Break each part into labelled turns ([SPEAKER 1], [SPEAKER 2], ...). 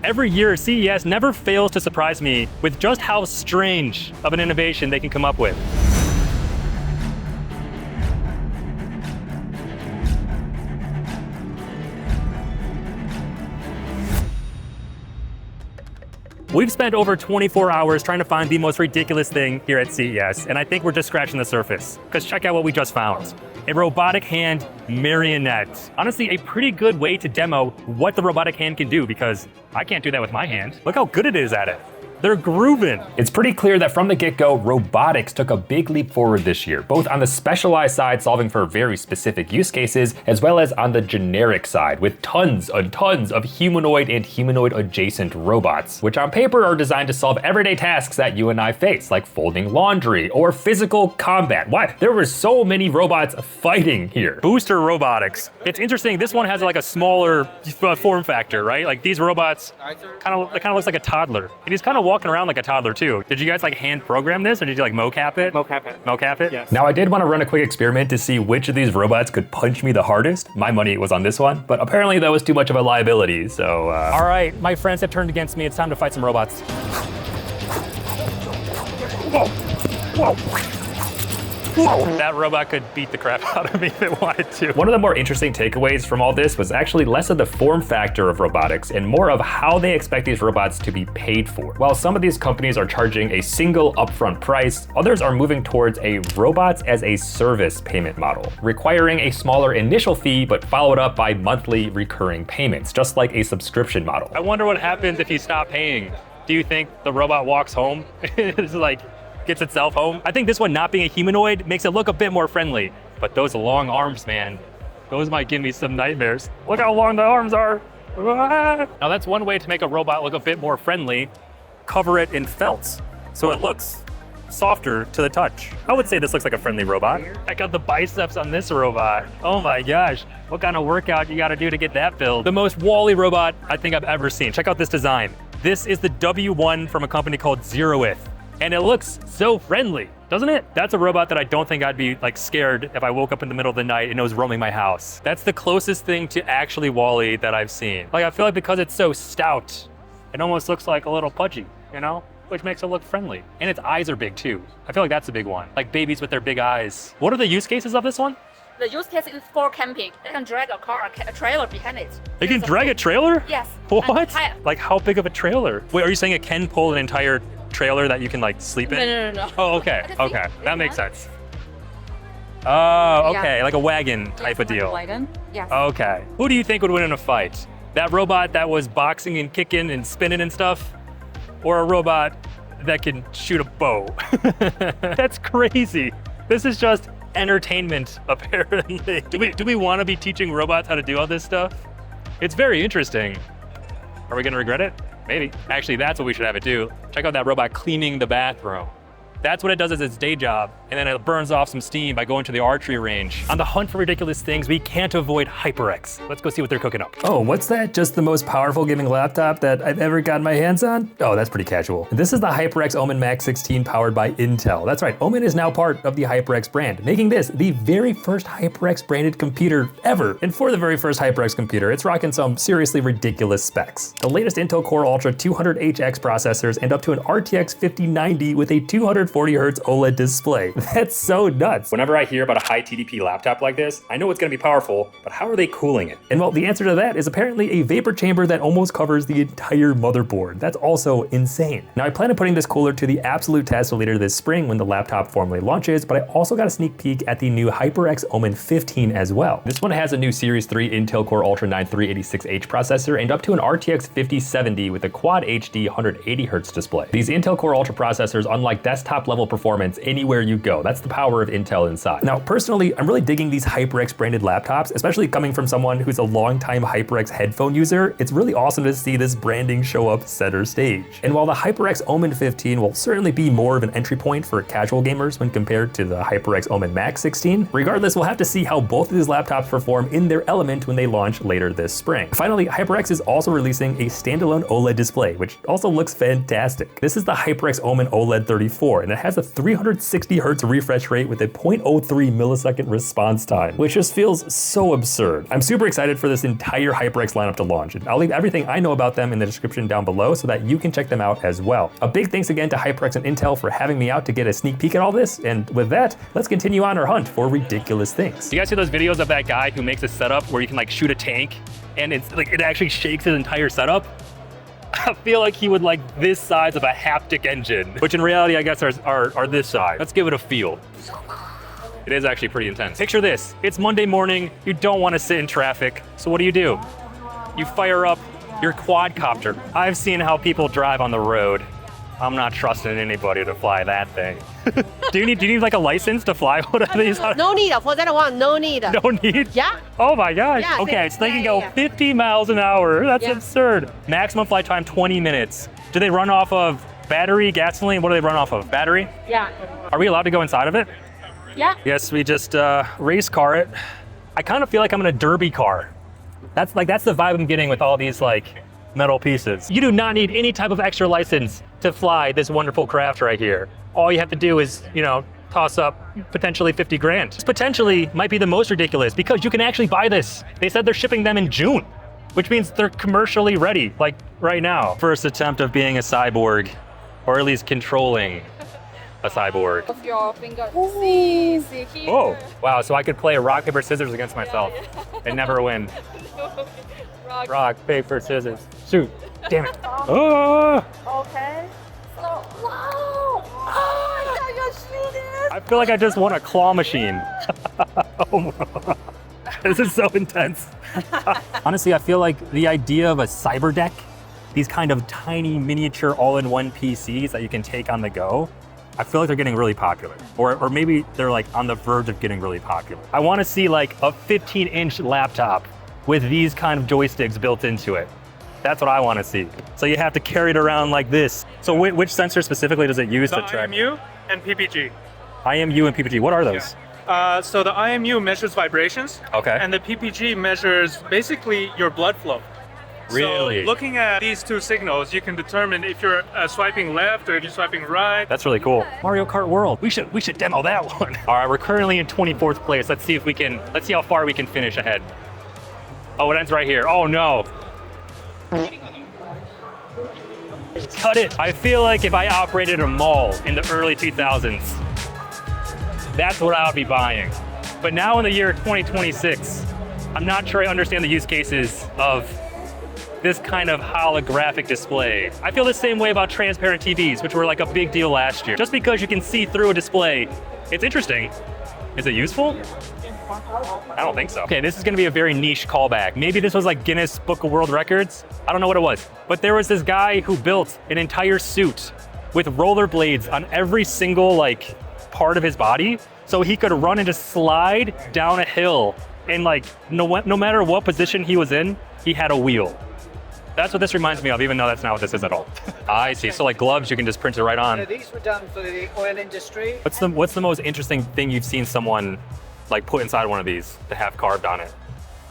[SPEAKER 1] Every year, CES never fails to surprise me with just how strange of an innovation they can come up with. We've spent over 24 hours trying to find the most ridiculous thing here at CES, and I think we're just scratching the surface, because check out what we just found. A robotic hand marionette. Honestly, a pretty good way to demo what the robotic hand can do, because I can't do that with my hand. Look how good it is at it. They're grooving. It's pretty clear that from the get-go, robotics took a big leap forward this year, both on the specialized side, solving for very specific use cases, as well as on the generic side, with tons and tons of humanoid and humanoid-adjacent robots, which on paper are designed to solve everyday tasks that you and I face, like folding laundry or physical combat. Why? There were so many robots fighting here. Booster robotics. It's interesting, this one has like a smaller form factor, right? Like these robots, it kind of looks like a toddler. And he's kind of walking around like a toddler too. Did you guys like hand program this, or did you like mocap it?
[SPEAKER 2] Mocap it.
[SPEAKER 1] Mocap it?
[SPEAKER 2] Yes.
[SPEAKER 1] Now I did want to run a quick experiment to see which of these robots could punch me the hardest. My money was on this one, but apparently that was too much of a liability, so All right, my friends have turned against me. It's time to fight some robots. Whoa, whoa. That robot could beat the crap out of me if it wanted to. One of the more interesting takeaways from all this was actually less of the form factor of robotics and more of how they expect these robots to be paid for. While some of these companies are charging a single upfront price, others are moving towards a robots as a service payment model, requiring a smaller initial fee but followed up by monthly recurring payments, just like a subscription model. I wonder what happens if you stop paying. Do you think the robot walks home? It's like, gets itself home. I think this one not being a humanoid makes it look a bit more friendly, but those long arms, man, those might give me some nightmares. Look how long the arms are. Now that's one way to make a robot look a bit more friendly. Cover it in felt, so it looks softer to the touch. I would say this looks like a friendly robot. Check out the biceps on this robot. Oh my gosh, what kind of workout you gotta do to get that build? The most Wall-E robot I think I've ever seen. Check out this design. This is the W1 from a company called Zeroth. And it looks so friendly, doesn't it? That's a robot that I don't think I'd be like scared if I woke up in the middle of the night and it was roaming my house. That's the closest thing to actually Wall-E that I've seen. Like, I feel like because it's so stout, it almost looks like a little pudgy, you know? Which makes it look friendly. And its eyes are big too. I feel like that's a big one. Like babies with their big eyes. What are the use cases of this one?
[SPEAKER 3] The use case is for camping. They can drag a car, a trailer behind it.
[SPEAKER 1] They can drag a trailer?
[SPEAKER 3] Yes.
[SPEAKER 1] What? Like how big of a trailer? Wait, are you saying it can pull an entire trailer that you can like sleep in?
[SPEAKER 3] No.
[SPEAKER 1] Oh, okay, okay, that makes sense. Oh, okay, like a wagon type of deal.
[SPEAKER 3] Wagon, yes.
[SPEAKER 1] Okay, who do you think would win in a fight? That robot that was boxing and kicking and spinning and stuff? Or a robot that can shoot a bow? That's crazy. This is just entertainment, apparently. Do we want to be teaching robots how to do all this stuff? It's very interesting. Are we gonna regret it? Maybe. Actually, that's what we should have it do. Check out that robot cleaning the bathroom. That's what it does as its day job, and then it burns off some steam by going to the archery range. On the hunt for ridiculous things, we can't avoid HyperX. Let's go see what they're cooking up. Oh, what's that? Just the most powerful gaming laptop that I've ever gotten my hands on? Oh, that's pretty casual. This is the HyperX Omen Max 16 powered by Intel. That's right, Omen is now part of the HyperX brand, making this the very first HyperX branded computer ever. And for the very first HyperX computer, it's rocking some seriously ridiculous specs. The latest Intel Core Ultra 200HX processors and up to an RTX 5090 with a 240Hz OLED display. That's so nuts. Whenever I hear about a high TDP laptop like this, I know it's gonna be powerful, but how are they cooling it? And well, the answer to that is apparently a vapor chamber that almost covers the entire motherboard. That's also insane. Now I plan on putting this cooler to the absolute test later this spring when the laptop formally launches, but I also got a sneak peek at the new HyperX Omen 15 as well. This one has a new Series 3 Intel Core Ultra 9 386H processor and up to an RTX 5070 with a Quad HD 180Hz display. These Intel Core Ultra processors, unlike desktop level performance anywhere you go. That's the power of Intel inside. Now, personally, I'm really digging these HyperX branded laptops, especially coming from someone who's a longtime HyperX headphone user. It's really awesome to see this branding show up center stage. And while the HyperX Omen 15 will certainly be more of an entry point for casual gamers when compared to the HyperX Omen Max 16, regardless, we'll have to see how both of these laptops perform in their element when they launch later this spring. Finally, HyperX is also releasing a standalone OLED display, which also looks fantastic. This is the HyperX Omen OLED 34, and it has a 360Hz
[SPEAKER 2] hertz refresh rate with a 0.03 millisecond response time, which just feels so absurd. I'm super excited for this entire HyperX lineup to launch, and I'll leave everything I know about them in the description down below so that you can check them out as well. A big thanks again to HyperX and Intel for having me out to get a sneak peek at all this, and with that, let's continue on our hunt for ridiculous things.
[SPEAKER 1] Do you guys see those videos of that guy who makes a setup where you can like shoot a tank and it's like it actually shakes his entire setup? I feel like he would like this size of a haptic engine, which in reality I guess are this size. Let's give it a feel. It is actually pretty intense. Picture this, it's Monday morning, you don't want to sit in traffic, so what do? You fire up your quadcopter. I've seen how people drive on the road. I'm not trusting anybody to fly that thing. Do you need like a license to fly one of these?
[SPEAKER 4] No need for that one, no need.
[SPEAKER 1] No need?
[SPEAKER 4] Yeah.
[SPEAKER 1] Oh my gosh.
[SPEAKER 4] Yeah,
[SPEAKER 1] okay, so they can go
[SPEAKER 4] yeah.
[SPEAKER 1] 50 miles an hour. That's
[SPEAKER 4] Yeah.
[SPEAKER 1] absurd. Maximum flight time, 20 minutes. Do they run off of battery, gasoline? What do they run off of? Battery?
[SPEAKER 4] Yeah.
[SPEAKER 1] Are we allowed to go inside of it?
[SPEAKER 4] Yeah.
[SPEAKER 1] Yes, we just race car it. I kind of feel like I'm in a derby car. That's the vibe I'm getting with all these like metal pieces. You do not need any type of extra license to fly this wonderful craft right here. All you have to do is, you know, toss up potentially 50 grand. This potentially might be the most ridiculous because you can actually buy this. They said they're shipping them in June, which means they're commercially ready, like right now. First attempt of being a cyborg, or at least controlling a cyborg.
[SPEAKER 3] Of your finger. See here.
[SPEAKER 1] Oh, wow, so I could play rock, paper, scissors against myself and never win. Rock, paper, scissors, shoot. Damn it. Oh!
[SPEAKER 3] Okay. So, wow. Oh, I got shooters.
[SPEAKER 1] I feel like I just won a claw machine. Oh, this is so intense. Honestly, I feel like the idea of a cyber deck, these kind of tiny miniature all-in-one PCs that you can take on the go, I feel like they're getting really popular. Or maybe they're like on the verge of getting really popular. I want to see like a 15-inch laptop with these kind of joysticks built into it. That's what I want to see. So you have to carry it around like this. So which sensor specifically does it use to track?
[SPEAKER 5] IMU and PPG.
[SPEAKER 1] IMU and PPG, what are those?
[SPEAKER 5] So the IMU measures vibrations.
[SPEAKER 1] Okay.
[SPEAKER 5] And the PPG measures basically your blood flow.
[SPEAKER 1] Really?
[SPEAKER 5] So looking at these two signals, you can determine if you're swiping left or if you're swiping right.
[SPEAKER 1] That's really cool. Mario Kart World. We should demo that one. All right, we're currently in 24th place. Let's see how far we can finish ahead. Oh, it ends right here. Oh no. Cut it. I feel like if I operated a mall in the early 2000s, that's what I would be buying. But now in the year 2026, I'm not sure I understand the use cases of this kind of holographic display. I feel the same way about transparent TVs, which were like a big deal last year. Just because you can see through a display, it's interesting. Is it useful? I don't think so. Okay, this is gonna be a very niche callback. Maybe this was like Guinness Book of World Records. I don't know what it was. But there was this guy who built an entire suit with rollerblades on every single like part of his body, so he could run and just slide down a hill, and like no matter what position he was in, he had a wheel. That's what this reminds me of, even though that's not what this is at all. I see. So like gloves, you can just print it right on.
[SPEAKER 6] So these were done for the oil industry.
[SPEAKER 1] What's the most interesting thing you've seen someone like put inside one of these to have carved on it?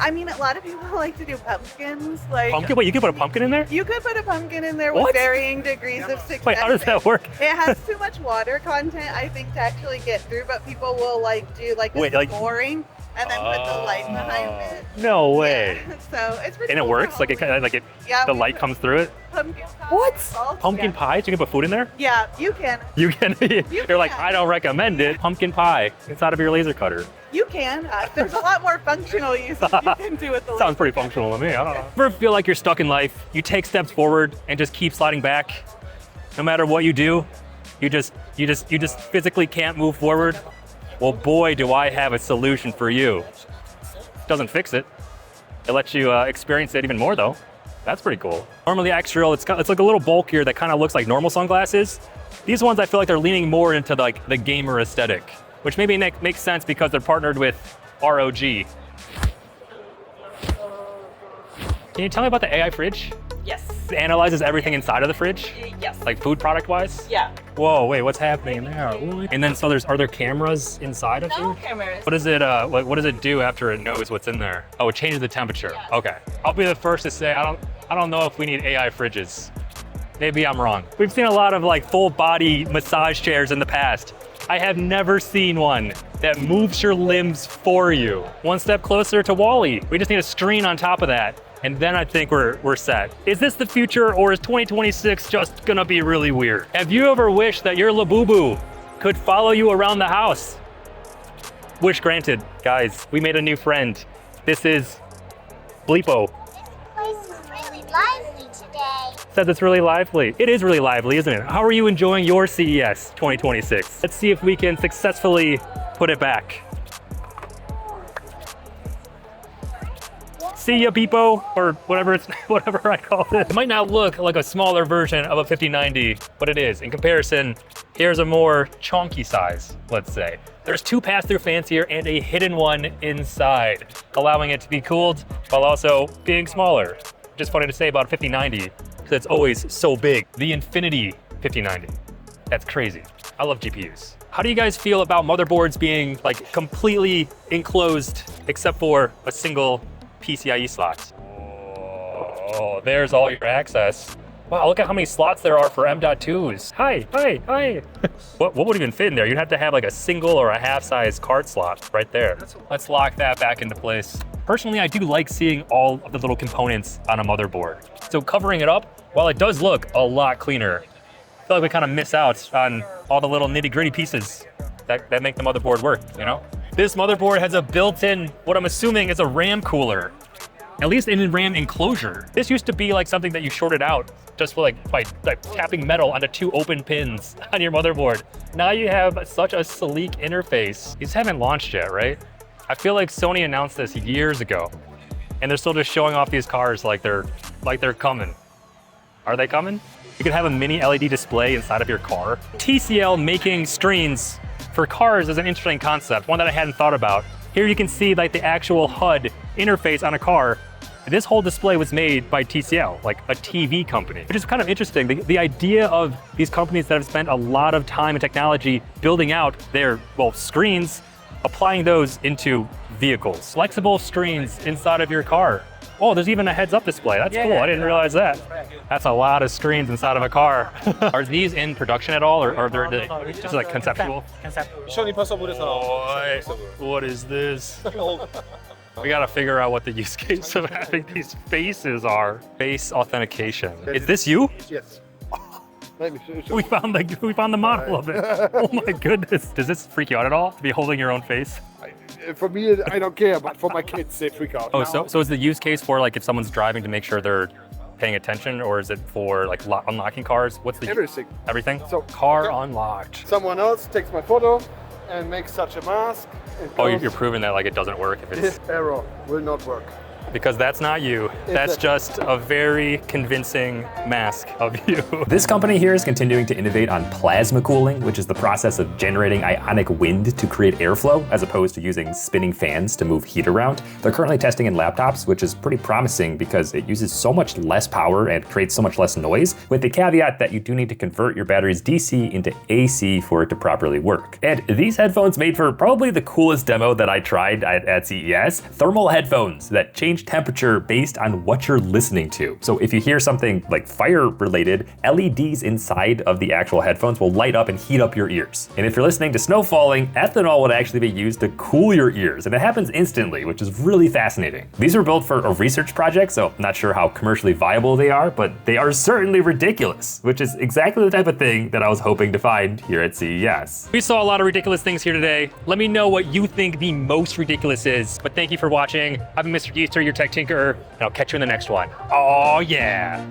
[SPEAKER 7] I mean, a lot of people like to do pumpkins. Like
[SPEAKER 1] Pumpkin? Wait, you can put a pumpkin in there?
[SPEAKER 7] You could put a pumpkin in there
[SPEAKER 1] What?
[SPEAKER 7] with varying degrees of success.
[SPEAKER 1] Wait, how does that work?
[SPEAKER 7] It has too much water content, I think, to actually get through. But people will like do like
[SPEAKER 1] Wait,
[SPEAKER 7] a
[SPEAKER 1] like-
[SPEAKER 7] scoring and then put the light behind it.
[SPEAKER 1] No way.
[SPEAKER 7] Yeah. So it's pretty
[SPEAKER 1] And it
[SPEAKER 7] cool
[SPEAKER 1] works?
[SPEAKER 7] for
[SPEAKER 1] Like
[SPEAKER 7] Halloween. Yeah,
[SPEAKER 1] the
[SPEAKER 7] we
[SPEAKER 1] light
[SPEAKER 7] put
[SPEAKER 1] comes through it?
[SPEAKER 7] Pumpkin pie.
[SPEAKER 1] What? Pumpkin
[SPEAKER 7] yeah.
[SPEAKER 1] pie? So you can put food in there?
[SPEAKER 7] Yeah, you can.
[SPEAKER 1] You can. You're like,
[SPEAKER 7] can.
[SPEAKER 1] I don't recommend it. Pumpkin pie inside of your laser cutter.
[SPEAKER 7] You can. There's a lot more functional uses you can do with the
[SPEAKER 1] Sounds pretty functional to me. I don't know. Ever feel like you're stuck in life? You take steps forward and just keep sliding back. No matter what you do, you just physically can't move forward. Well, boy, do I have a solution for you. Doesn't fix it. It lets you experience it even more, though. That's pretty cool. Normally, Extrial, it's like a little bulkier that kind of looks like normal sunglasses. These ones, I feel like they're leaning more into like the gamer aesthetic, which maybe makes sense because they're partnered with ROG. Can you tell me about the AI fridge?
[SPEAKER 8] Yes.
[SPEAKER 1] It analyzes everything inside of the fridge?
[SPEAKER 8] Yes.
[SPEAKER 1] Like food product wise?
[SPEAKER 8] Yeah.
[SPEAKER 1] Whoa, wait, what's happening in there? What? And then so are there cameras inside of
[SPEAKER 8] No
[SPEAKER 1] food?
[SPEAKER 8] cameras.
[SPEAKER 1] What does it do after it knows what's in there? Oh, it changes the temperature.
[SPEAKER 8] Yes.
[SPEAKER 1] Okay. I'll be the first to say I don't know if we need AI fridges. Maybe I'm wrong. We've seen a lot of like full body massage chairs in the past. I have never seen one that moves your limbs for you. One step closer to Wall-E. We just need a screen on top of that, and then I think we're set. Is this the future, or is 2026 just gonna be really weird? Have you ever wished that your Labubu could follow you around the house? Wish granted. Guys, we made a new friend. This is Bleepo.
[SPEAKER 8] This place is really lively today.
[SPEAKER 1] Says it's really lively. It is really lively, isn't it? How are you enjoying your CES 2026? Let's see if we can successfully put it back. See ya, Beepo, or whatever I call it. It might not look like a smaller version of a 5090, but it is. In comparison, here's a more chunky size, let's say. There's 2 pass-through fans here and a hidden one inside, allowing it to be cooled while also being smaller. Just funny to say about a 5090, because it's always so big. The Infinity 5090. That's crazy. I love GPUs. How do you guys feel about motherboards being like completely enclosed except for a single PCIe slot? Oh, there's all your access. Wow, look at how many slots there are for M.2s. Hi. What would even fit in there? You'd have to have like a single or a half-size card slot right there. Let's lock that back into place. Personally, I do like seeing all of the little components on a motherboard. So covering it up, while it does look a lot cleaner, I feel like we kind of miss out on all the little nitty-gritty pieces that make the motherboard work, you know? This motherboard has a built-in, what I'm assuming is a RAM cooler, at least in RAM enclosure. This used to be like something that you shorted out just by tapping metal onto 2 open pins on your motherboard. Now you have such a sleek interface. These haven't launched yet, right? I feel like Sony announced this years ago, and they're still just showing off these cars like they're coming. Are they coming? You could have a mini LED display inside of your car. TCL making screens for cars is an interesting concept, one that I hadn't thought about. Here you can see like the actual HUD interface on a car. This whole display was made by TCL, like a TV company, which is kind of interesting. The idea of these companies that have spent a lot of time and technology building out their, screens, applying those into vehicles. Flexible screens inside of your car. Oh, there's even a heads-up display. That's cool. I didn't realize that. That's a lot of screens inside of a car. Are these in production at all, or are they just like conceptual? Oh, what is this? We gotta figure out what the use case of having these faces are. Face authentication. Is this you?
[SPEAKER 9] Yes.
[SPEAKER 1] We found the model of it. Oh my goodness. Does this freak you out at all to be holding your own face?
[SPEAKER 9] For me, I don't care, but for my kids, they freak out.
[SPEAKER 1] Oh, so is the use case for like if someone's driving to make sure they're paying attention, or is it for like unlocking cars? What's the
[SPEAKER 9] everything?
[SPEAKER 1] Everything?
[SPEAKER 9] So
[SPEAKER 1] car unlocked.
[SPEAKER 9] Someone else takes my photo and makes such a mask.
[SPEAKER 1] Oh, you're proving that like it doesn't work if it's...
[SPEAKER 9] This error will not work.
[SPEAKER 1] Because that's not you. That's just a very convincing mask of you.
[SPEAKER 2] This company here is continuing to innovate on plasma cooling, which is the process of generating ionic wind to create airflow, as opposed to using spinning fans to move heat around. They're currently testing in laptops, which is pretty promising because it uses so much less power and creates so much less noise, with the caveat that you do need to convert your battery's DC into AC for it to properly work. And these headphones made for probably the coolest demo that I tried at CES, thermal headphones that change temperature based on what you're listening to. So if you hear something like fire related, LEDs inside of the actual headphones will light up and heat up your ears. And if you're listening to snow falling, ethanol would actually be used to cool your ears, and it happens instantly, which is really fascinating. These were built for a research project, so I'm not sure how commercially viable they are, but they are certainly ridiculous, which is exactly the type of thing that I was hoping to find here at CES.
[SPEAKER 1] We saw a lot of ridiculous things here today. Let me know what you think the most ridiculous is. But thank you for watching. I've been Mr. Yeaster, your tech tinkerer, and I'll catch you in the next one. Oh yeah.